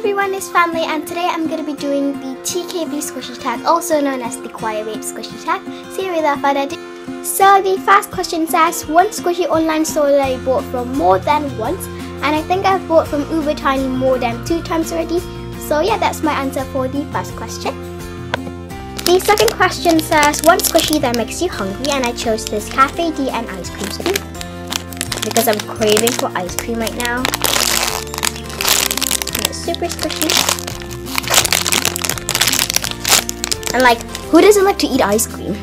everyone, it's Family, and today I'm going to be doing the TKB squishy tag, also known as the Quiet Babe squishy tag. So without further ado, so the first question says, one squishy online store that I bought from more than once, and I think I've bought from Uber Tiny more than 2 times already. So yeah, that's my answer for the first question. The second question says, one squishy that makes you hungry, and I chose this Cafe D and ice cream scoop because I'm craving for ice cream right now. And it's super squishy. And like, who doesn't like to eat ice cream?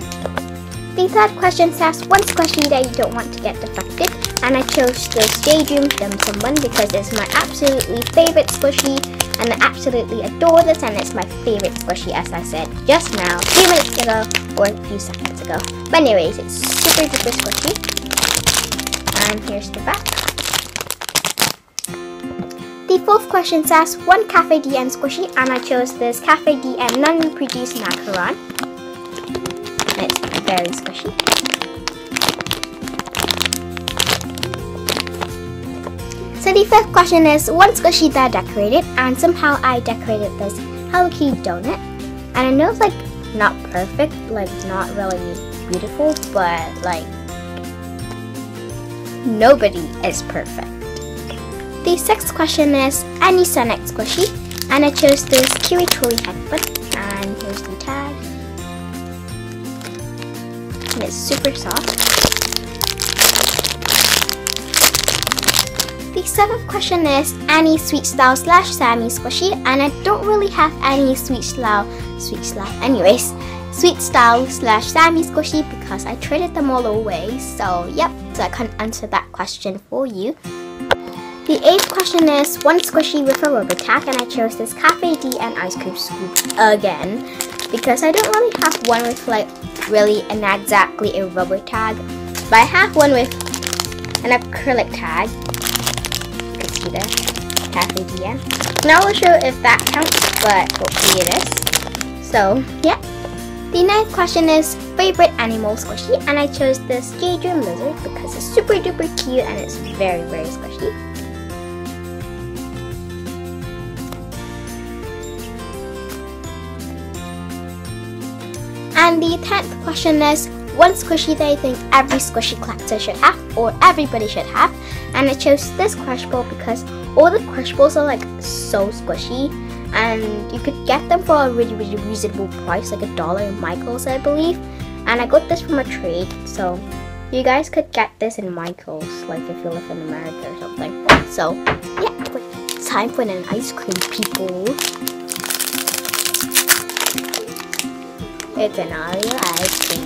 The third question says, one squishy that you don't want to get defective, and I chose this Daydream Dim Sum Bun because it's my absolutely favorite squishy, and I absolutely adore this, and it's my favorite squishy, as I said just now, a few minutes ago or a few seconds ago. But anyways, it's super duper squishy. And here's the back. The fourth question says, one Cafe DM squishy, and I chose this Cafe DM non-produced macaron. It's very squishy. So the fifth question is, one squishy that I decorated, and somehow I decorated this Hello Kitty donut. And I know it's like not perfect, like not really beautiful, but like nobody is perfect. The sixth question is, any Sonic squishy, and I chose this Kiwi Truly headband, and here's the tag. And it's super soft. The seventh question is, any Sweet Style / Sammy squishy, and I don't really have any Sweet Style / Sammy squishy because I traded them all away. So yep, so I can't answer that question for you. The eighth question is, one squishy with a rubber tag, and I chose this Cafe D and ice cream scoop again because I don't really have one with like really and exactly a rubber tag, but I have one with an acrylic tag. You can see the Cafe D. Not really sure if that counts, but hopefully it is. So yeah. The ninth question is, favorite animal squishy, and I chose this Daydream Lizard because it's super duper cute and it's very very squishy. And the 10th question is, one squishy that I think every squishy collector should have, or everybody should have, and I chose this Crush Ball because all the Crush Balls are like so squishy, and you could get them for a really reasonable price, like $1 in Michaels, I believe. And I got this from a trade, so you guys could get this in Michaels, like if you live in America or something. So yeah, it's time for an ice cream, people. It's an Oreo ice cream.